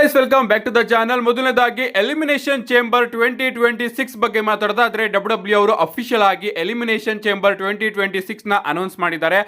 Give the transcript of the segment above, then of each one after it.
Guys, welcome back to the channel. ಮೊದಲನೇದಾಗಿ elimination chamber 2026 ಬಗ್ಗೆ ಮಾತಾಡೋದಾದ್ರೆ ಡಬ್ಲ್ಯೂ ಅವರು ಅಫಿಷಿಯಲ್ ಆಗಿ ಎಲಿಮಿನೇಷನ್ ಚೇಂಬರ್ 2026 ನ ಅನೌನ್ಸ್ ಮಾಡಿದ್ದಾರೆ.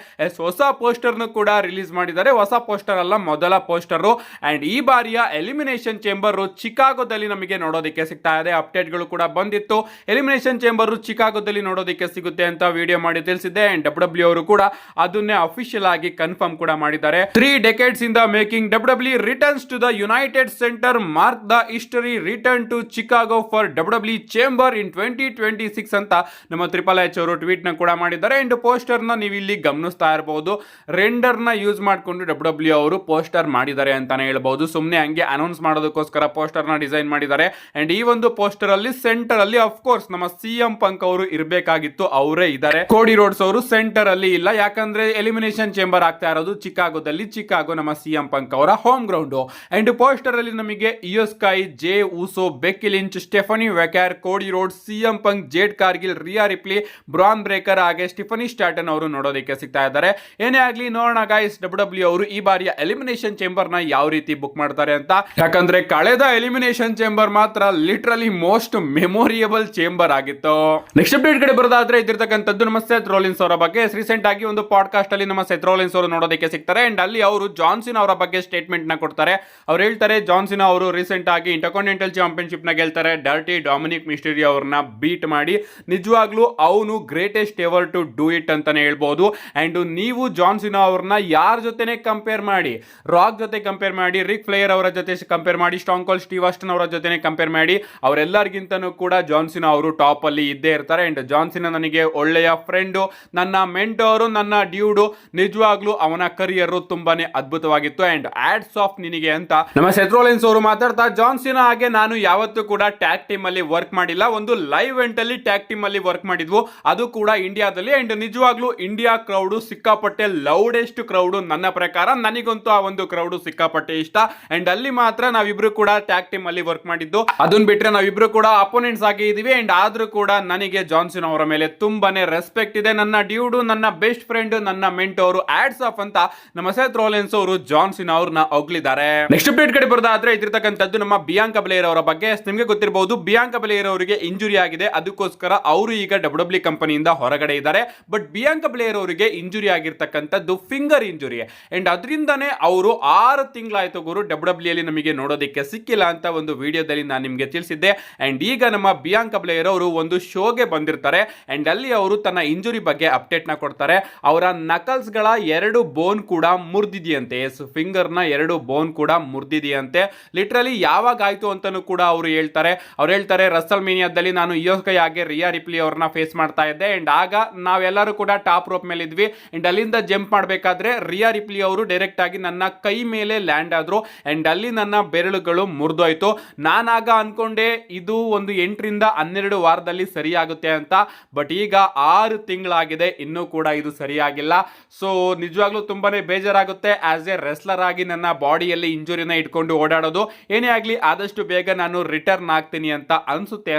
ಹೊಸ ಪೋಸ್ಟರ್ ಕೂಡ ರಿಲೀಸ್ ಮಾಡಿದ್ದಾರೆ. ಹೊಸ ಪೋಸ್ಟರ್ ಅಲ್ಲ, ಮೊದಲ ಪೋಸ್ಟರ್. ಅಂಡ್ ಈ ಬಾರಿಯ ಎಲಿಮಿನೇಷನ್ ಚೇಂಬರ್ ಚಿಕಾಗೋದಲ್ಲಿ ನಮಗೆ ನೋಡೋದಕ್ಕೆ ಸಿಗ್ತಾ ಇದೆ. ಅಪ್ಡೇಟ್ಗಳು ಕೂಡ ಬಂದಿತ್ತು. ಎಲಿಮಿನೇಷನ್ ಚೇಂಬರ್ ಚಿಕಾಗೋದಲ್ಲಿ ನೋಡೋದಕ್ಕೆ ಸಿಗುತ್ತೆ ಅಂತ ವಿಡಿಯೋ ಮಾಡಿ ತಿಳಿಸಿದ್ದೆ. ಅಂಡ್ ಡಬ್ಲ್ಯೂ ಅವರು ಕೂಡ ಅದನ್ನೇ ಅಫಿಷಿಯಲ್ ಆಗಿ ಕನ್ಫರ್ಮ್ ಕೂಡ ಮಾಡಿದ್ದಾರೆ. 3 decades in the making, WWE returns to the United Center, mark the history, return to Chicago for WWE Chamber in 2026 ಅಂತ ನಮ್ಮ ಟ್ರಿಪಲ್ ಎಚ್ ಅವರು ಟ್ವೀಟ್ ನ ಕೂಡ ಮಾಡಿದ್ದಾರೆ. ಅಂಡ್ ಪೋಸ್ಟರ್ ನ ನೀವು ಇಲ್ಲಿ ಗಮನಿಸ್ತಾ ಇರಬಹುದು. ರೆಂಡರ್ ನ ಯೂಸ್ ಮಾಡಿಕೊಂಡು ಡಬ್ಲ್ಯೂ ಅವರು ಪೋಸ್ಟರ್ ಮಾಡಿದ್ದಾರೆ ಅಂತಾನೆ ಹೇಳ್ಬಹುದು. ಸುಮ್ಮನೆ ಹಂಗೆ ಅನೌನ್ಸ್ ಮಾಡೋದಕ್ಕೋಸ್ಕರ ಪೋಸ್ಟರ್ ನ ಡಿಸೈನ್ ಮಾಡಿದ್ದಾರೆ. ಅಂಡ್ ಈ ಒಂದು ಪೋಸ್ಟರ್ ಅಲ್ಲಿ ಸೆಂಟರ್ ಅಲ್ಲಿ ಆಫ್ ಕೋರ್ಸ್ ನಮ್ಮ ಸಿಎಂ ಪಂಕ್ ಅವರು ಇರಬೇಕಾಗಿತ್ತು, ಅವರೇ ಇದ್ದಾರೆ. ಕೋಡಿ ರೋಡ್ಸ್ ಅವರು ಸೆಂಟರ್ ಅಲ್ಲಿ ಇಲ್ಲ, ಯಾಕಂದ್ರೆ ಎಲಿಮಿನೇಷನ್ ಚೇಂಬರ್ ಆಗ್ತಾ ಇರೋದು ಚಿಕಾಗೋದಲ್ಲಿ. ಚಿಕಾಗೋ ನಮ್ಮ ಸಿಎಂ ಪಂಕ್ ಅವರ ಹೋಮ್ ಗ್ರೌಂಡ್. ಅಂಡ್ ಪೋಸ್ಟರ್ ಅಲ್ಲಿ ನಮಗೆ ಇಯೋ ಸ್ಕೈ, ಜೇ ಉಸೋ, ಬೆಕ್ಕಿ ಲಿಂಚ್, ಸ್ಟೆಫನಿ ವೆಕ್ಯಾರ್, ಕೋಡಿ ರೋಡ್, ಸಿಎಂ ಪಂಕ್, ಜೇಡ್ ಕಾರ್ಗಿಲ್, ರಿಯಾ ರಿಪ್ಲಿ, ಬ್ರಾನ್ ಬ್ರೇಕರ್ ಹಾಗೆ ಸ್ಟಿಫನಿ ಸ್ಟಾಟನ್ ಅವರು ನೋಡೋದಕ್ಕೆ ಸಿಗ್ತಾ ಇದ್ದಾರೆ. ಏನೇ ಆಗ್ಲಿ ನೋಡೋಣ ಗೈಸ್, ಡಬ್ಲ್ಯೂ ಅವರು ಈ ಬಾರಿಯ ಎಲಿಮಿನೇಷನ್ ಚೇಂಬರ್ ನ ಯಾವ ರೀತಿ ಬುಕ್ ಮಾಡ್ತಾರೆ ಅಂತ. ಯಾಕಂದ್ರೆ ಕಳೆದ ಎಲಿಮಿನೇಷನ್ ಚೇಂಬರ್ ಮಾತ್ರ ಲಿಟರಲಿ ಮೋಸ್ಟ್ ಮೆಮೊರಿಯಬಲ್ ಚೇಂಬರ್ ಆಗಿತ್ತು. ನೆಕ್ಸ್ಟ್ ಅಪ್ಡೇಟ್ ಕಡೆ ಬರೋದಾದ್ರೆ ಇದಿರ್ತಕ್ಕಂಥದ್ದು ನಮ್ಮ ಸೆತ್ ರೋಲಿನ್ಸ್ ಅವರ ಬಗ್ಗೆ. ರೀಸೆಂಟ್ ಆಗಿ ಒಂದು ಪಾಡ್ಕಾಸ್ಟ್ ಅಲ್ಲಿ ನಮ್ಮ ಸೆತ್ ರೋಲಿನ್ಸ್ ಅವರು ನೋಡೋದಕ್ಕೆ ಸಿಗ್ತಾರೆ. ಅಂಡ್ ಅಲ್ಲಿ ಅವರು ಜಾನ್ ಸಿನಾ ಅವರ ಬಗ್ಗೆ ಸ್ಟೇಟ್ಮೆಂಟ್ ನ ಕೊಡ್ತಾರೆ. ಅವ್ರು ಹೇಳ್ತಾರೆ, ಜಾನ್ ಸಿನಾ ಅವರು ರೀಸೆಂಟ್ ಆಗಿ ಇಂಟರ್ಕಾಂಟಿನೆಂಟಲ್ ಚಾಂಪಿಯನ್ಶಿಪ್ ನ ಗೆಲ್ತಾರೆ. ಡರ್ಟಿ ಡೊಮಿನಿಕ್ ಮಿಸ್ಟೀರಿಯೋ ಅವ್ರನ್ನ ಬೀಟ್ ಮಾಡಿ ನಿಜವಾಗ್ಲೂ ಅವನು greatest ever to do it ಅಂತಾನೆ ಹೇಳ್ಬಹುದು. ಅಂಡ್ ನೀವು ಜಾನ್ ಸಿನಾ ಅವ್ರನ್ನ ಯಾರ ಜೊತೆನೆ ಕಂಪೇರ್ ಮಾಡಿ, ರಾಕ್ ಜೊತೆ ಕಂಪೇರ್ ಮಾಡಿ, ರಿಕ್ ಫ್ಲೇಯರ್ ಅವರ ಜೊತೆ ಕಂಪೇರ್ ಮಾಡಿ, ಸ್ಟಾಂಗ್ ಕೋಲ್ಡ್ ಸ್ಟೀವ್ ಆಸ್ಟನ್ ಅವರ ಜೊತೆನೆ ಕಂಪೇರ್ ಮಾಡಿ, ಅವರೆಲ್ಲರಿಗಿಂತನೂ ಕೂಡ ಜಾನ್ ಸಿನಾ ಅವರು ಟಾಪ್ ಅಲ್ಲಿ ಇದ್ದೇ ಇರ್ತಾರೆ. ಅಂಡ್ ಜಾನ್ ಸಿನಾ ನನಗೆ ಒಳ್ಳೆಯ ಫ್ರೆಂಡು, ನನ್ನ ಮೆಂಟೋರು, ನನ್ನ ಡ್ಯೂಡು. ನಿಜವಾಗ್ಲೂ ಅವನ ಕರಿಯರ್ ತುಂಬಾನೇ ಅದ್ಭುತವಾಗಿತ್ತು. ಅಂಡ್ ಆಡ್ಸ್ ಆಫ್ ನಿನಗೆ ಅಂತ ನಮ್ಮ ಸೆತ್ ರೋಲಿನ್ಸ್ ಅವರು ಮಾತಾಡ್ತಾ, ಜಾನ್ ಸಿನಾ ಹಾಗೆ ನಾನು ಯಾವತ್ತೂ ಕೂಡ ಟ್ಯಾಗ್ ಟೀಮ್ ಅಲ್ಲಿ ವರ್ಕ್ ಮಾಡಿಲ್ಲ. ಒಂದು ಲೈವ್ ಇವೆಂಟ್ ಅಲ್ಲಿ ಟ್ಯಾಗ್ ಟೀಮ್ ಅಲ್ಲಿ ವರ್ಕ್ ಮಾಡಿದ್ವು, ಅದು ಕೂಡ ಇಂಡಿಯಾದಲ್ಲಿ. ಅಂಡ್ ನಿಜವಾಗ್ಲೂ ಇಂಡಿಯಾ ಕ್ರೌಡ್ ಸಿಕ್ಕಾಪಟ್ಟೆ ಲೌಡೆಸ್ಟ್ ಕ್ರೌಡ್ ನನ್ನ ಪ್ರಕಾರ. ನನಗಂತೂ ಆ ಒಂದು ಕ್ರೌಡ್ ಸಿಕ್ಕಾಪಟ್ಟೆ ಇಷ್ಟ. ಅಂಡ್ ಅಲ್ಲಿ ಮಾತ್ರ ನಾವಿಬ್ರು ಕೂಡ ಟ್ಯಾಗ್ ಟೀಮ್ ಅಲ್ಲಿ ವರ್ಕ್ ಮಾಡಿದ್ದು. ಅದನ್ನ ಬಿಟ್ರೆ ನಾವಿಬ್ರು ಕೂಡ ಅಪೋನೆಂಟ್ಸ್ ಆಗಿ ಇದೀವಿ. ಅಂಡ್ ಆದ್ರೂ ಕೂಡ ನನಗೆ ಜಾನ್ ಸಿನಾ ಅವರ ಮೇಲೆ ತುಂಬಾನೇ ರೆಸ್ಪೆಕ್ಟ್ ಇದೆ. ನನ್ನ ಡ್ಯೂಡು, ನನ್ನ ಬೆಸ್ಟ್ ಫ್ರೆಂಡ್, ನನ್ನ ಮೆಂಟೋರು, ಆಡ್ಸ್ ಆಫ್ ಅಂತ ನಮ್ಮ ಸೆತ್ ರೋಲಿನ್ಸ್ ಅವರು ಜಾನ್ ಸಿನಾ ಅವ್ರನ್ನ ಹೊಗಳಿದ್ದಾರೆ. ನೆಕ್ಸ್ಟ್ ಅಪ್ಡೇಟ್ ಕಡೆ ಬರೋದಾದ್ರೆ ಇದಿರ್ತಕ್ಕಂಥದ್ದು ನಮ್ಮ ಬಿಯಾಂಕಾ ಬೆಲೇರ್ ಅವರ ಬಗ್ಗೆ. ನಿಮಗೆ ಗೊತ್ತಿರಬಹುದು, ಬಿಯಾಂಕಾ ಬೆಲೇರ್ ಅವರಿಗೆ ಇಂಜುರಿ ಆಗಿದೆ. ಅದಕ್ಕೋಸ್ಕರ ಅವರು ಈಗ ಡಬ್ಲ್ಯೂ ಕಂಪನಿಯಿಂದ ಹೊರಗಡೆ ಇದ್ದಾರೆ. ಬಟ್ ಬಿಯಾಂಕಾ ಬೆಲೇರ್ ಅವರಿಗೆ ಇಂಜುರಿ ಆಗಿರ್ತಕ್ಕಂಥದ್ದು ಫಿಂಗರ್ ಇಂಜುರಿ. ಅಂಡ್ ಅದರಿಂದನೇ ಅವರು 6 ತಿಂಗಳಾಯ್ತು ಗುರು ಡಬ್ಲ್ಯೂ ಅಲ್ಲಿ ನಮಗೆ ನೋಡೋದಕ್ಕೆ ಸಿಕ್ಕಿಲ್ಲ ಅಂತ ಒಂದು ವಿಡಿಯೋದಲ್ಲಿ ನಾನು ನಿಮಗೆ ತಿಳಿಸಿದ್ದೆ. ಅಂಡ್ ಈಗ ನಮ್ಮ ಬಿಯಾಂಕಾ ಬೆಲೇರ್ ಅವರು ಒಂದು ಶೋಗೆ ಬಂದಿರ್ತಾರೆ. ಅಂಡ್ ಅಲ್ಲಿ ಅವರು ತನ್ನ ಇಂಜುರಿ ಬಗ್ಗೆ ಅಪ್ಡೇಟ್ ನ ಕೊಡ್ತಾರೆ. ಅವರ ನಕಲ್ಸ್ ಗಳ 2 ಬೋನ್ ಕೂಡ ಮುರಿದಿದೆಯಂತೆ. ಫಿಂಗರ್ ನ 2 ಬೋನ್ ಕೂಡ ಮುರಿದಿದೆಯಂತೆ. ಲಿಟರಲಿ ಯಾವಾಗ ಆಯ್ತು ಅಂತಾನೂ ಕೂಡ ಅವರು ಹೇಳ್ತಾರೆ. ಅವ್ರು ಹೇಳ್ತಾರೆ, ರಸಲ್ ಮೇನಿಯಾದಲ್ಲಿ ನಾನು ಇಯೋಸ್ಕೈ ಹಾಗೆ ರಿಯಾ ರಿಪ್ಲಿ ಅವ್ರನ್ನ ಫೇಸ್ ಮಾಡ್ತಾ ಇದ್ದೆ. ಅಂಡ್ ಆಗ ನಾವೆಲ್ಲರೂ ಕೂಡ ಟಾಪ್ ರೋಪ್ ಮೇಲೆ ಇದ್ವಿ. ಅಂಡ್ ಅಲ್ಲಿಂದ ಜಂಪ್ ಮಾಡಬೇಕಾದ್ರೆ ರಿಯಾ ರಿಪ್ಲಿ ಅವರು ಡೈರೆಕ್ಟ್ ಆಗಿ ನನ್ನ ಕೈ ಮೇಲೆ ಲ್ಯಾಂಡ್ ಆದ್ರು. ಅಂಡ್ ಅಲ್ಲಿ ನನ್ನ ಬೆರಳುಗಳು ಮುರಿದೋಯ್ತು. ನಾನಾಗ ಅನ್ಕೊಂಡೆ ಇದು ಒಂದು 8 ರಿಂದ 12 ವಾರದಲ್ಲಿ ಸರಿಯಾಗುತ್ತೆ ಅಂತ. ಬಟ್ ಈಗ 6 ತಿಂಗಳಾಗಿದೆ, ಇನ್ನೂ ಕೂಡ ಇದು ಸರಿಯಾಗಿಲ್ಲ. ಸೊ ನಿಜವಾಗ್ಲೂ ತುಂಬಾನೇ ಬೇಜಾರಾಗುತ್ತೆ. ಆಸ್ ಎ ರೆಸ್ಲರ್ ಆಗಿ ನನ್ನ ಬಾಡಿಯಲ್ಲಿ ಇಂಜುರಿನ ಇಟ್ಕೊಂಡು ಓಡಾಡೋದು. ಏನೇ ಆಗ್ಲಿ ಆದಷ್ಟು ಬೇಗ ನಾನು ರಿಟರ್ನ್ ಆಗ್ತೀನಿ ಅಂತ ಅನ್ಸುತ್ತೆ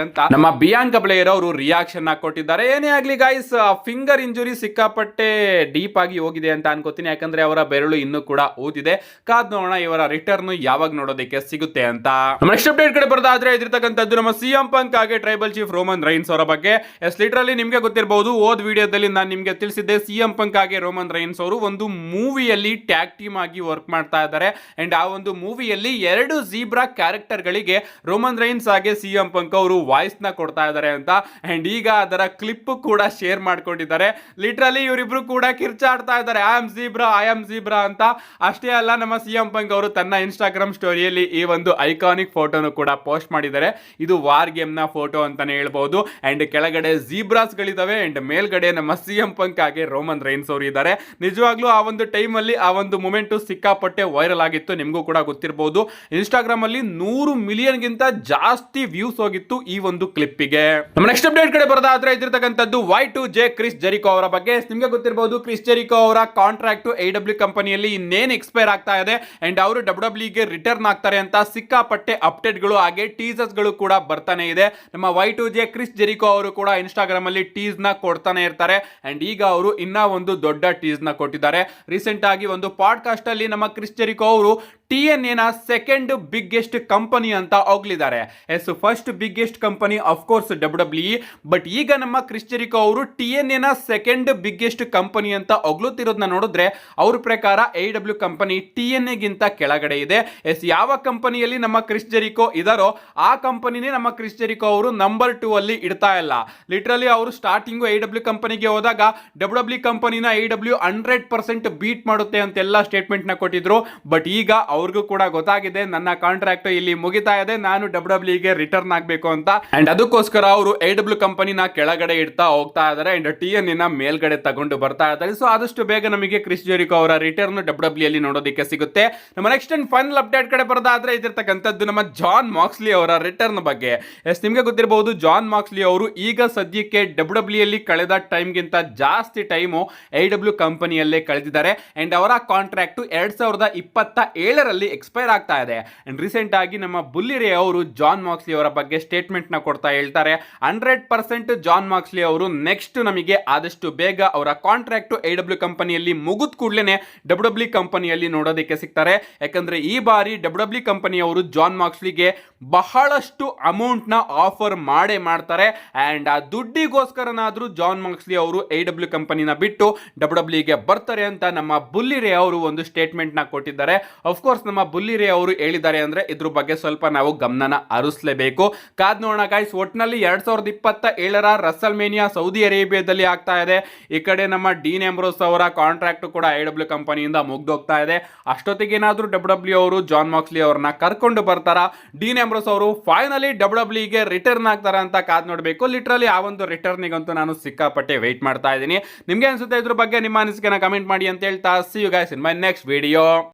ಅಂತ ನಮ್ಮ ಬಿಯಾಂಕಾ ಬೆಲೇರ್ ಅವರು ರಿಯಾಕ್ಷನ್ ಕೊಟ್ಟಿದ್ದಾರೆ. ಏನೇ ಆಗ್ಲಿ ಗೈಸ್, ಫಿಂಗರ್ ಇಂಜುರಿ ಸಿಕ್ಕಾಪಟ್ಟೆ ಡೀಪ್ ಆಗಿ ಹೋಗಿದೆ ಅಂತ ಅನ್ಕೋತೀನಿ. ಯಾಕಂದ್ರೆ ಅವರ ಬೆರಳು ಇನ್ನೂ ಕೂಡ ಊದಿದೆ. ಕಾದ್ ನೋಡೋಣ ಇವರ ರಿಟರ್ನ್ ಯಾವಾಗ ನೋಡೋದಕ್ಕೆ ಸಿಗುತ್ತೆ ಅಂತ. ನೆಕ್ಸ್ಟ್ ಅಪ್ಡೇಟ್ ಕಡೆ ಬರೋದಾದ್ರೆ ಇದಿರ್ತಕ್ಕಂಥದ್ದು ನಮ್ಮ ಸಿಎಂ ಪಂಕ್ ಹಾಗೆ ಟ್ರೈಬಲ್ ಚೀಫ್ ರೋಮನ್ ರೈನ್ಸ್ ಅವರ ಬಗ್ಗೆ. ಲಿಟರಲಿ ನಿಮ್ಗೆ ಗೊತ್ತಿರಬಹುದು, ಓದ್ ವಿಡಿಯೋದಲ್ಲಿ ನಾನು ನಿಮ್ಗೆ ತಿಳಿಸಿದ್ದೆ, ಸಿಎಂ ಪಂಕ್ ಹಾಗೆ ರೋಮನ್ ರೈನ್ಸ್ ಅವರು ಒಂದು ಮೂವಿಯಲ್ಲಿ ಟ್ಯಾಗ್ ಟೀಮ್ ಆಗಿ ವರ್ಕ್ ಮಾಡ್ತಾ ಇದ್ದಾರೆ. ಅಂಡ್ ಆ ಒಂದು ಮೂವಿಯಲ್ಲಿ 2 ಜೀಬ್ರಾ ಕ್ಯಾರೆಕ್ಟರ್ ಗಳಿಗೆ ರೋಮನ್ ರೈನ್ಸ್ ಹಾಗೆ ಸಿಎಂ ಪಂಕ್ ಅವರು ವಾಯ್ಸ್ ನ ಕೊಡ್ತಾ ಇದ್ದಾರೆ ಅಂತ. ಅಂಡ್ ಈಗ ಅದರ ಕ್ಲಿಪ್ ಕೂಡ ಶೇರ್ ಮಾಡ್ಕೊಂಡಿದ್ದಾರೆ. ಲಿಟರಲಿ ಇವರಿಬ್ರು ಕೂಡ ಕಿರ್ಚಾಡ್ತಾ ಇದ್ದಾರೆ, ಐ ಆಮ್ ಜೀಬ್ರಾ ಅಂತ. ಅಷ್ಟೇ ಅಲ್ಲ, ನಮ್ಮ ಸಿಎಂ ಪಂಕ್ ಅವರು ತನ್ನ ಇನ್ಸ್ಟಾಗ್ರಾಮ್ ಸ್ಟೋರಿಯಲ್ಲಿ ಈ ಒಂದು ಐಕಾನಿಕ್ ಫೋಟೋನು ಕೂಡ ಪೋಸ್ಟ್ ಮಾಡಿದ್ದಾರೆ. ಇದು ವಾರ್ ಗೇಮ್ ನ ಫೋಟೋ ಅಂತಾನೆ ಹೇಳ್ಬಹುದು. ಅಂಡ್ ಕೆಳಗಡೆ ಜೀಬ್ರಾಸ್ ಗಳಿದಾವೆ. ಅಂಡ್ ಮೇಲ್ಗಡೆ ನಮ್ಮ ಸಿಎಂ ಪಂಕ್ ಹಾಗೆ ರೋಮನ್ ರೈನ್ಸ್ ಅವರು ಇದ್ದಾರೆ. ನಿಜವಾಗ್ಲೂ ಆ ಒಂದು ಟೈಮ್ ಅಲ್ಲಿ ಆ ಒಂದು ಮೂಮೆಂಟ್ ಸಿಕ್ಕಾಪಟ್ಟೆ ವೈರಲ್ ಆಗಿತ್ತು. ನಿಮಗೂ ಕೂಡ ಗೊತ್ತಿರಬಹುದು, ಇನ್ಸ್ಟಾಗ್ರಾಮ್ ಅಲ್ಲಿ 100 ಮಿಲಿಯನ್ ಗಿಂತ ಜಾಸ್ತಿ ವ್ಯೂಸ್ ಹೋಗಿತ್ತು ಈ ಒಂದು ಕ್ಲಿಪ್ಪಿಗೆ. ನಮ್ಮ ನೆಕ್ಸ್ಟ್ ಅಪ್ಡೇಟ್ ಕಡೆ ಬರೋದಾದ್ರೆ ಇದಿರ್ತಕ್ಕಂಥದ್ದು Y2J ಕ್ರಿಸ್ ಜೆರಿಕೋ ಅವರ ಬಗ್ಗೆ. ನಿಮಗೆ ಗೊತ್ತಿರಬಹುದು, ಕ್ರಿಸ್ ಜೆರಿಕೋ ಅವರ ಕಾಂಟ್ರಾಕ್ಟ್ AEW ಕಂಪನಿಯಲ್ಲಿ ಇನ್ನೇನು ಎಕ್ಸ್ಪೈರ್ ಆಗ್ತಾ ಇದೆ. ಅಂಡ್ ಅವರು ಡಬ್ಲ್ಯೂ ಗೆ ರಿಟರ್ನ್ ಆಗ್ತಾರೆ ಅಂತ ಸಿಕ್ಕಾಪಟ್ಟೆ ಅಪ್ಡೇಟ್ ಗಳು ಹಾಗೆ ಟೀಸರ್ಸ್ ಗಳು ಕೂಡ ಬರ್ತಾನೆ ಇದೆ. ನಮ್ಮ Y2J ಕ್ರಿಸ್ ಜೆರಿಕೋ ಅವರು ಕೂಡ ಇನ್ಸ್ಟಾಗ್ರಾಮ್ ಅಲ್ಲಿ ಟೀಸ್ ನ ಕೊಡ್ತಾನೆ ಇರ್ತಾರೆ. ಅಂಡ್ ಈಗ ಅವರು ಇನ್ನ ಒಂದು ದೊಡ್ಡ ಟೀಸ್ ನ ಕೊಟ್ಟಿದ್ದಾರೆ. ರೀಸೆಂಟ್ ಆಗಿ ಒಂದು ಪಾಡ್ಕಾಸ್ಟ್ ಅಲ್ಲಿ ನಮ್ಮ ಕ್ರಿಸ್ ಜೆರಿಕೋ ಅವರು TNA ನ ಸೆಕೆಂಡ್ ಬಿಗ್ಗೆಸ್ಟ್ ಕಂಪನಿ ಅಂತ ಹೋಗ್ಲಿದ್ದಾರೆ. Yes, first biggest company of course WWE, but ಈಗ ನಮ್ಮ ಕ್ರಿಸ್ ಜೆರಿಕೋ ಅವರು TNA ನ ಸೆಕೆಂಡ್ ಬಿಗ್ಗೆಸ್ಟ್ ಕಂಪನಿ ಅಂತ ಹೊಗಳುತ್ತಿರೋದನ್ನ ನೋಡಿದ್ರೆ ಅವ್ರ ಪ್ರಕಾರ AEW ಕಂಪನಿ TNA ಗಿಂತ ಕೆಳಗಡೆ ಇದೆ. ಎಸ್, ಯಾವ ಕಂಪನಿಯಲ್ಲಿ ನಮ್ಮ ಕ್ರಿಸ್ ಜೆರಿಕೋ ಇದಾರೋ ಆ ಕಂಪನಿನೇ ನಮ್ಮ ಕ್ರಿಸ್ ಜೆರಿಕೋ ಅವರು ನಂಬರ್ 2 ಅಲ್ಲಿ ಇಡ್ತಾ ಇಲ್ಲ. ಲಿಟರಲಿ ಅವರು ಸ್ಟಾರ್ಟಿಂಗು AEW ಕಂಪನಿಗೆ ಹೋದಾಗ WWE ಕಂಪನಿನ AEW 100% ಬೀಟ್ ಮಾಡುತ್ತೆ ಅಂತೆಲ್ಲ ಸ್ಟೇಟ್ಮೆಂಟ್ ನ ಕೊಟ್ಟಿದ್ರು. ಬಟ್ ಈಗ ಅವ್ರಿಗೂ ಕೂಡ ಗೊತ್ತಾಗಿದೆ ನನ್ನ ಕಾಂಟ್ರಾಕ್ಟ್ ಇಲ್ಲಿ ಮುಗಿತಾ ಇದೆ, ನಾನು WWE ಗೆ ರಿಟರ್ನ್ ಆಗಬೇಕು ಅಂತ. ಅಂಡ್ ಅದಕ್ಕೋಸ್ಕರ ಅವರು AEW ಕಂಪನಿನ ಕೆಳಗಡೆ ಇಡ್ತಾ ಹೋಗ್ತಾ ಇದ್ದಾರೆ ಅಂಡ್ TNA ನ ಮೇಲ್ಗಡೆ ತಗೊಂಡು ಬರ್ತಾ ಇದ್ದಾರೆ. ಸೊ ಆದಷ್ಟು ಬೇಗ ನಮಗೆ ಕ್ರಿಸ್ ಜೆರಿಕೋ ಅವರ ರಿಟರ್ನ್ WWE ಅಲ್ಲಿ ನೋಡೋದಕ್ಕೆ ಸಿಗುತ್ತೆ. ನಮ್ಮ ನೆಕ್ಸ್ಟ್ ಅಂಡ್ ಫೈನಲ್ ಅಪ್ಡೇಟ್ ಕಡೆ ಬರೋದಾದ್ರೆ ಇದಿರ್ತಕ್ಕಂಥದ್ದು ನಮ್ಮ ಜಾನ್ ಮಾಕ್ಸ್ಲಿ ಅವರ ರಿಟರ್ನ್ ಬಗ್ಗೆ. ಎಸ್, ನಿಮಗೆ ಗೊತ್ತಿರಬಹುದು ಜಾನ್ ಮಾಕ್ಸ್ಲಿ ಅವರು ಈಗ ಸದ್ಯಕ್ಕೆ WWE ಅಲ್ಲಿ ಕಳೆದ ಟೈಮ್ ಗಿಂತ ಜಾಸ್ತಿ ಟೈಮು AEW ಕಂಪನಿಯಲ್ಲೇ ಕಳೆದಿದ್ದಾರೆ ಅಂಡ್ ಅವರ ಕಾಂಟ್ರಾಕ್ಟ್ 2027ರಲ್ಲಿ ಎಕ್ಸ್ಪೈರ್ ಆಗ್ತಾ ಇದೆ. ಅಂಡ್ ರೀಸೆಂಟ್ ಆಗಿ ನಮ್ಮ ಬುಲ್ಲಿ ರೇ ಅವರು ಜಾನ್ ಮಾಕ್ಸ್ಲಿ ಅವರ ಬಗ್ಗೆ ಸ್ಟೇಟ್ಮೆಂಟ್ ನ ಕೊಡ್ತಾ ಹೇಳ್ತಾರೆ 100% ಜಾನ್ ಮಾಕ್ಸ್ಲಿ ಅವರು ನೆಕ್ಸ್ಟ್ ನಮಗೆ ಆದಷ್ಟು ಬೇಗ ಅವರ ಕಾಂಟ್ರಾಕ್ಟ್ AEW ಕಂಪನಿಯಲ್ಲಿ ಮುಗಿದ ಕೂಡಲೇ WWE ಕಂಪನಿಯಲ್ಲಿ ನೋಡೋದಕ್ಕೆ ಸಿಗ್ತಾರೆ. ಯಾಕಂದ್ರೆ ಈ ಬಾರಿ WWE ಕಂಪನಿಯವರು ಜಾನ್ ಮಾಕ್ಸ್ಲಿಗೆ ಬಹಳಷ್ಟು ಅಮೌಂಟ್ ನ ಆಫರ್ ಮಾಡೇ ಮಾಡ್ತಾರೆ ಅಂಡ್ ಆ ದುಡ್ಡಿಗೋಸ್ಕರನಾದ್ರೂ ಜಾನ್ ಮಾಕ್ಸ್ಲಿ ಅವರು AEW ಕಂಪನಿನ ಬಿಟ್ಟು WWE ಗೆ ಬರ್ತಾರೆ ಅಂತ ನಮ್ಮ ಬುಲ್ಲಿ ರೇ ಅವರು ಒಂದು ಸ್ಟೇಟ್ಮೆಂಟ್ ನ ಕೊಟ್ಟಿದ್ದಾರೆ. ಅಫ್ಕೋರ್ಸ್ ನಮ್ಮ ಬುಲ್ಲಿ ರೇ ಅವರು ಹೇಳಿದ್ದಾರೆ ಅಂದ್ರೆ ಇದ್ರ ಬಗ್ಗೆ ಸ್ವಲ್ಪ ನಾವು ಗಮನನ ಹರಿಸಲೇಬೇಕು. ಕಾದ್ ನೋಡೋಣ ಗೈಸ್. ಒಟ್ಟಿನಲ್ಲಿ 2027ರ ರಸಲ್ ಮೇನಿಯಾ ಸೌದಿ ಅರೇಬಿಯಾದಲ್ಲಿ ಆಗ್ತಾ ಇದೆ. ಈ ಕಡೆ ನಮ್ಮ ಡೀನ್ ಎಂಬ್ರೋಸ್ ಅವರ ಕಾಂಟ್ರಾಕ್ಟ್ ಕೂಡ AEW ಕಂಪನಿಯಿಂದ ಮುಗ್ದೋಗ್ತಾ ಇದೆ. ಅಷ್ಟೊತ್ತಿಗೆ ಏನಾದ್ರೂ WWE ಅವರು ಜಾನ್ ಮಾಕ್ಸ್ಲಿ ಅವ್ರನ್ನ ಕರ್ಕೊಂಡು ಬರ್ತಾರಾ, ಡೀನ್ ಎಂಬ್ರೋಸ್ ಅವರು ಫೈನಲಿ WWE ಗೆ ರಿಟರ್ನ್ ಆಗ್ತಾರ ಅಂತ ಕಾದ್ ನೋಡಬೇಕು. ಲಿಟರಲಿ ಆ ಒಂದು ರಿಟರ್ನಿಗಂತೂ ನಾನು ಸಿಕ್ಕಾಪಟ್ಟೆ ವೆಯ್ಟ್ ಮಾಡ್ತಾ ಇದ್ದೀನಿ. ನಿಮ್ಗೆ ಅನ್ಸುತ್ತೆ ಇದ್ರ ಬಗ್ಗೆ ನಿಮ್ಮ ಅನಿಸಿಕೆನ ಕಮೆಂಟ್ ಮಾಡಿ ಅಂತ ಹೇಳ್ತಾ see you guys in my next video.